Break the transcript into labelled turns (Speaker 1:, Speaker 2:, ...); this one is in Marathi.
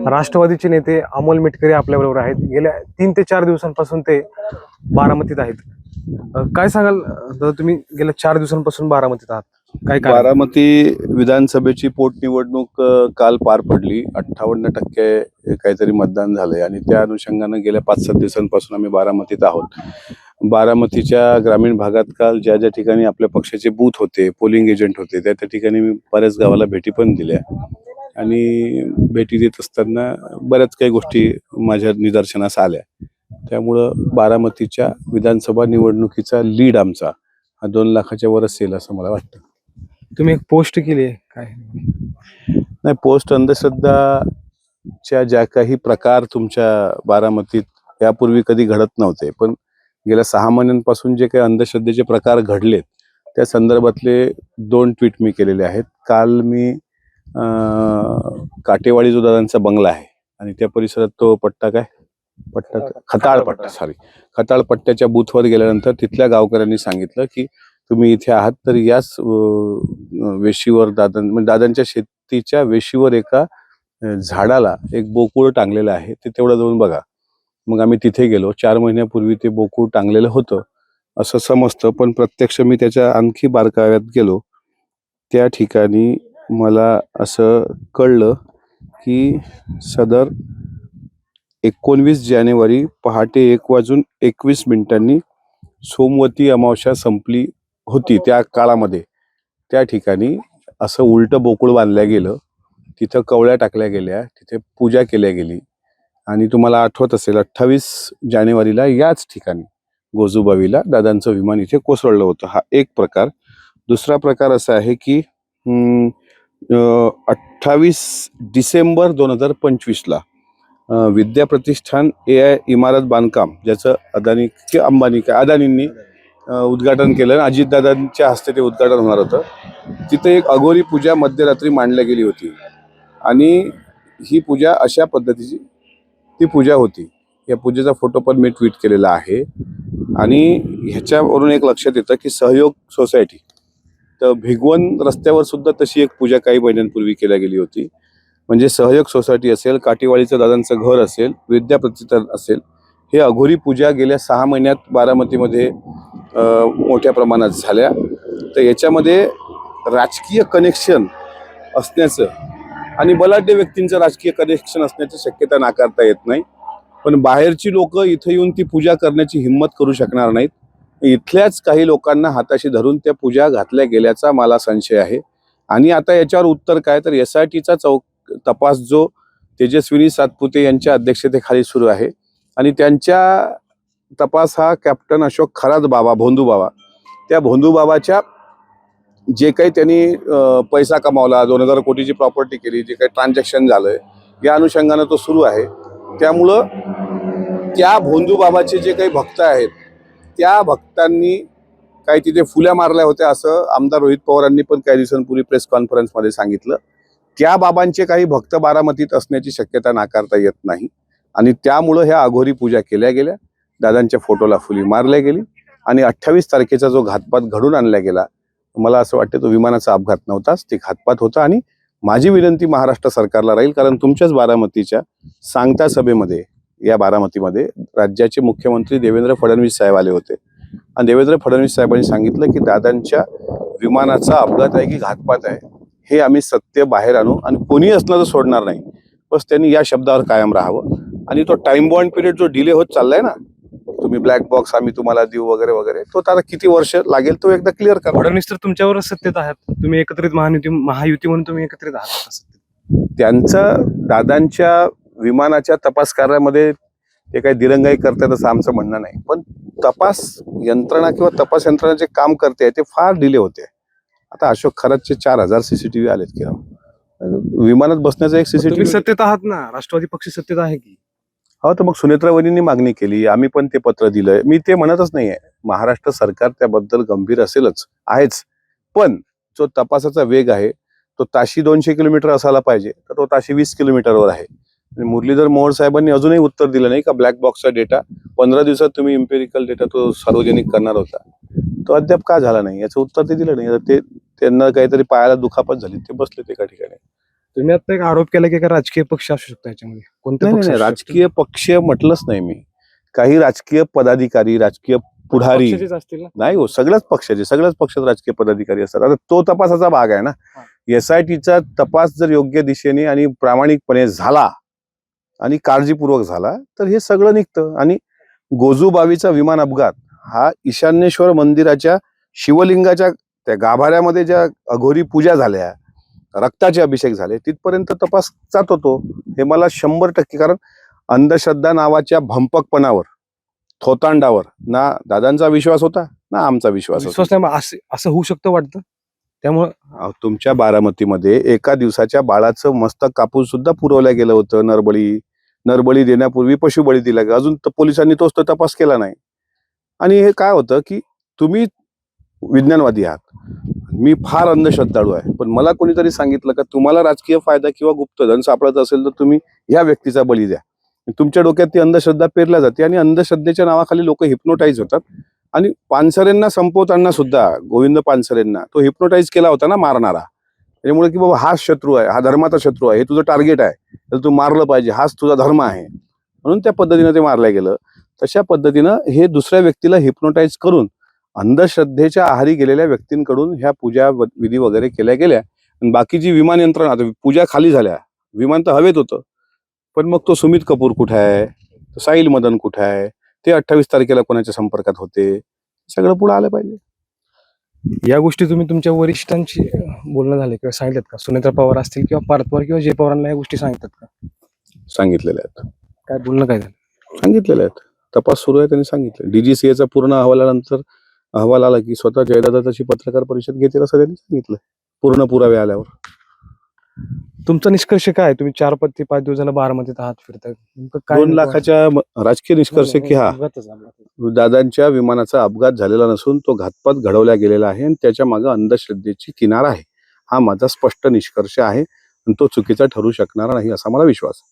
Speaker 1: राष्ट्रवादीचे नेते अमोल मिटकरी आपल्याबरोबर आहेत. गेल्या 3 ते 4 दिवसांपासून ते बारामतीत आहेत. काय सांगाल दादा, तुम्ही गेल्या 4 दिवसांपासून बारामतीत आहात, काय कारण?
Speaker 2: बारामती विधानसभेची पोटनिवडणूक काल पार पडली. 58% काहीतरी मतदान झालंय आणि त्या अनुषंगानं गेल्या 5-7 दिवसांपासून आम्ही बारामतीत आहोत. बारामतीच्या ग्रामीण भागात काल ज्या ज्या ठिकाणी आपल्या पक्षाचे बूथ होते, पोलिंग एजंट होते, त्या ठिकाणी मी बऱ्याच गावाला भेटी पण दिल्या आणि भेटी देत असताना बऱ्याच काही गोष्टी माझ्या निदर्शनास आल्या. त्यामुळं बारामतीच्या विधानसभा निवडणुकीचा लीड आमचा हा 2 लाखाच्या वर असेल असं मला वाटतं.
Speaker 1: तुम्ही एक पोस्ट केली आहे काय?
Speaker 2: नाही, पोस्ट अंधश्रद्धाच्या ज्या काही प्रकार तुमच्या बारामतीत यापूर्वी कधी घडत नव्हते, पण गेल्या 6 महिन्यांपासून जे काही अंधश्रद्धेचे प्रकार घडलेत त्या संदर्भातले 2 ट्विट मी केलेले आहेत. काल मी काटेवाडी जो दादांचा बंगला आहे आणि त्या परिसरात तो खताळ पट्ट्याच्या बूथवर गेल्यानंतर तिथल्या गावकऱ्यांनी सांगितलं की तुम्ही इथे आहात तर याच वेशीवर दादांच्या शेतीच्या वेशीवर एका झाडाला एक बोकुळ टांगलेलं आहे, ते तेवढं जाऊन बघा. मग आम्ही तिथे गेलो. 4 महिन्यापूर्वी ते बोकुळ टांगलेलं होतं असं समजतं, पण प्रत्यक्ष मी त्याच्या आणखी बारकाव्यात गेलो. त्या ठिकाणी मला असं कळलं की सदर 19 जानेवारी पहाटे 1:21 सोमवती अमावस्या संपली होती. त्या काळामध्ये त्या ठिकाणी असं उलटं बोकुळ बांधलं गेलं, तिथं कवळ्या टाकल्या गेल्या, तिथे पूजा केल्या गेली. आणि तुम्हाला आठवत असेल 28 जानेवारीला याच ठिकाणी गोजूबावीला दादांचं विमान इथे कोसळलं होतं. हा एक प्रकार. दुसरा प्रकार असा आहे की 28 डिसेंबर 2025ला विद्याप्रतिष्ठान AI इमारत बांधकाम, ज्याचं अदानींनी उद्घाटन केलं. अजितदादांच्या हस्ते ते उद्घाटन होणार होतं. तिथे एक अघोरी पूजा मध्यरात्री मांडली गेली होती आणि ही पूजा अशा पद्धतीची ती पूजा होती. या पूजेचा फोटो पण मी ट्विट केलेला आहे. आणि ह्याच्यावरून एक लक्षात येतं की सहयोग सोसायटी तर भिगवण रस्त्यावर सुद्धा तशी एक पूजा काही महिन्यांपूर्वी केल्या गेली होती. म्हणजे सहयोग सोसायटी असेल, काटेवाडीचं दादांचं घर असेल, विद्याप्रतिष्ठान असेल, हे अघोरी पूजा गेल्या 6 महिन्यात बारामतीमध्ये मोठ्या प्रमाणात झाल्या. तर याच्यामध्ये राजकीय कनेक्शन असण्याचं आणि बलाढ्य व्यक्तींचं राजकीय कनेक्शन असण्याची शक्यता नाकारता येत नाही. पण बाहेरची लोक इथे येऊन ती पूजा करण्याची हिंमत करू शकणार नाहीत. इथल्याच काही लोकांना हाताशी धरून त्या पूजा घातल्या गेल्याचा मला संशय आहे. आणि आता याच्यावर उत्तर काय, तर SITचा तपास जो तेजस्विनी सातपुते यांच्या अध्यक्षतेखाली सुरू आहे आणि त्यांच्या तपास हा कॅप्टन अशोक खरात बाबा, भोंदू बाबा, त्या भोंदू बाबाच्या जे काही त्यांनी पैसा कमावला, 2000 कोटीची प्रॉपर्टी केली, जे काही ट्रान्झॅक्शन झालंय, या अनुषंगानं तो सुरू आहे. त्यामुळं त्या भोंदू बाबाचे जे काही भक्त आहेत त्या भक्तांनी काही तिथे फुल्या मारल्या होत्या असं आमदार रोहित पवारांनी पण काही दिवसांपूर्वी प्रेस कॉन्फरन्समध्ये सांगितलं. त्या बाबांचे काही भक्त बारामतीत असण्याची शक्यता नाकारता येत नाही आणि त्यामुळं ह्या अघोरी पूजा केल्या गेल्या, दादांच्या फोटोला फुली मारल्या गेली आणि 28 तारखेचा जो घातपात घडून आणला गेला, मला असं वाटतं तो विमानाचा अपघात नव्हताच, ते घातपात होता. आणि माझी विनंती महाराष्ट्र सरकारला राहील, कारण तुमच्याच बारामतीच्या सांगता सभेमध्ये, या बारामतीमध्ये राज्याचे मुख्यमंत्री देवेंद्र फडणवीस साहेब आले होते आणि देवेंद्र फडणवीस साहेबांनी सांगितलं की दादांच्या विमानाचा अपघात आहे की घातपात आहे हे आम्ही सत्य बाहेर आणू आणि कोणी असलं तर सोडणार नाही. बस त्यांनी या शब्दावर कायम राहावं. आणि तो टाइम बॉन्ड पिरियड जो डिले होत चाललाय ना, तुम्ही ब्लॅक बॉक्स आम्ही तुम्हाला देऊ वगैरे वगैरे, तो आता किती वर्ष लागेल तो एकदा क्लिअर करा.
Speaker 1: फडणवीस तर तुमच्यावर सत्तेत आहात, तुम्ही एकत्रित महायुती म्हणून तुम्ही एकत्रित आहात.
Speaker 2: त्यांचं दादांच्या विमानाच्या तपास कार्यामध्ये ते काही दिरंगाई करतात असं आमचं म्हणणं नाही, पण तपास यंत्रणा किंवा तपास यंत्रणा जे काम करते ते फार डिले होते. आता अशोक खरातचे 4000 CCTV आलेत की विमानात बसण्याचा एक CCTV.
Speaker 1: सत्तेत आहात ना, राष्ट्रवादी पक्ष सत्तेत आहे की.
Speaker 2: हो, तर मग सुनेत्रा वहिनींनी मागणी केली, आम्ही पण ते पत्र दिलंय. मी ते म्हणतच नाहीये, महाराष्ट्र सरकार त्याबद्दल गंभीर आहेच, पण जो तपासाचा वेग आहे तो ताशी 200 किलोमीटर असायला पाहिजे, तर तो ताशी 20 किलोमीटरवर आहे. मुरलीधर मोहोळ साहेबांनी अजूनही उत्तर दिलं नाही का ब्लॅक बॉक्सचा डेटा 15 दिवसात तुम्ही इम्पेरिकल डेटा तो सार्वजनिक करणार होता, तो अद्याप का झाला नाही याचं उत्तर ते दिलं नाही. ते त्यांना काहीतरी पायाला दुखापत झाली, ते बसले एका ठिकाणी.
Speaker 1: तुम्ही आता एक आरोप केला की एका राजकीय पक्ष असू शकतो याच्यामध्ये, कोणते
Speaker 2: नाही
Speaker 1: पक्ष
Speaker 2: नाही,
Speaker 1: असू शकतो?
Speaker 2: राजकीय पक्ष म्हटलंच नाही मी. काही राजकीय पदाधिकारी, राजकीय पुढारी,
Speaker 1: पक्षाचेच असतील ना?
Speaker 2: नाही हो, सगळ्याच पक्षात राजकीय पदाधिकारी असतात. आता तो तपासाचा भाग आहे ना.
Speaker 1: हा.
Speaker 2: SITचा तपास जर योग्य दिशेने आणि प्रामाणिकपणे झाला आणि काळजीपूर्वक झाला तर हे सगळं निघतं. आणि गोजूबावीचा विमान अपघात हा ईशान्येश्वर मंदिराच्या शिवलिंगाच्या त्या गाभाऱ्यामध्ये ज्या अघोरी पूजा झाल्या, रक्ताचे अभिषेक झाले, तिथपर्यंत तपास जात होतो. हे मला 100%, कारण अंधश्रद्धा नावाच्या भंपकपणावर, थोतांडावर ना दादांचा विश्वास होता ना आमचा विश्वास होता.
Speaker 1: विश्वास नाही, मग असं होऊ शकतं वाटतं. त्यामुळं
Speaker 2: अहो, तुमच्या बारामतीमध्ये एका दिवसाच्या बाळाचं मस्तक कापून सुद्धा पुरवलं गेलं होतं. नरबळी देण्यापूर्वी पशुबळी दिला गेला. अजून तर पोलिसांनी तोच तर तपास केला नाही. आणि हे काय होतं की तुम्ही विज्ञानवादी आहात, मी फार अंधश्रद्धाळू आहे, पण मला कोणीतरी सांगितलं का तुम्हाला राजकीय फायदा किंवा गुप्तधन सापडत असेल तर तुम्ही या व्यक्तीचा बळी द्या. तुमच्या डोक्यात ती अंधश्रद्धा पेरल्या जाते आणि अंधश्रद्धेच्या नावाखाली लोक हिप्नोटाईज होतात. आणि पानसरेंना संपवताना सुद्धा, गोविंद पानसरेंना तो हिप्नोटाईज केला होता ना मारणारा. त्याच्यामुळे की बाबा हाच शत्रू आहे, हा धर्माचा शत्रू आहे, हे तुझं टार्गेट आहे, तर तू मारलं पाहिजे, हाच तुझा धर्म आहे, म्हणून त्या पद्धतीनं ते मारलं गेलं. तशा पद्धतीनं हे दुसऱ्या व्यक्तीला हिप्नोटाईज करून अंधश्रद्धेच्या आहारी गेलेल्या व्यक्तींकडून ह्या पूजा विधी वगैरे केल्या गेल्या. आणि बाकीची विमान यंत्रणा, आता पूजा खाली झाल्या, विमान तर हवेत होतं, पण मग तो सुमित कपूर कुठे आहे, तो साहिल मदन कुठे आहे, ते 28 तारखेला कोणाच्या संपर्कात होते, सगळं पुढे आलं पाहिजे.
Speaker 1: या गोष्टी तुम्ही तुमच्या वरिष्ठांची बोलणं झाले किंवा सांगितलं का? सुनेत्रा पवार असतील किंवा पार्थ पवार किंवा जय पवारांना या गोष्टी सांगिततात का?
Speaker 2: सांगितलेले आहेत.
Speaker 1: काय बोलणं काय झालं?
Speaker 2: सांगितलेले आहेत. तपास सुरू आहे, त्यांनी सांगितलं. DGCAचा पूर्ण अहवालानंतर अहवाल आला की स्वतः जयदादा तशी पत्रकार परिषद घेतील असं त्यांनी सांगितलं, पूर्ण पुरावे आल्यावर.
Speaker 1: तुमचा निष्कर्ष काय? तुम्ही 4-5 दिवस झाला बारामतीत आहात, फिरताय, नेमकं काय
Speaker 2: 2 लाखाच्या राजकीय निष्कर्ष की हा दादांच्या विमानाचा अपघात झालेला नसून तो घातपात घडवला गेलेला आहे आणि त्याच्या मागे अंधश्रद्धेची किनार आहे, हा माझा स्पष्ट निष्कर्ष आहे. आणि तो चुकीचा ठरू शकणार नाही असा मला विश्वास आहे.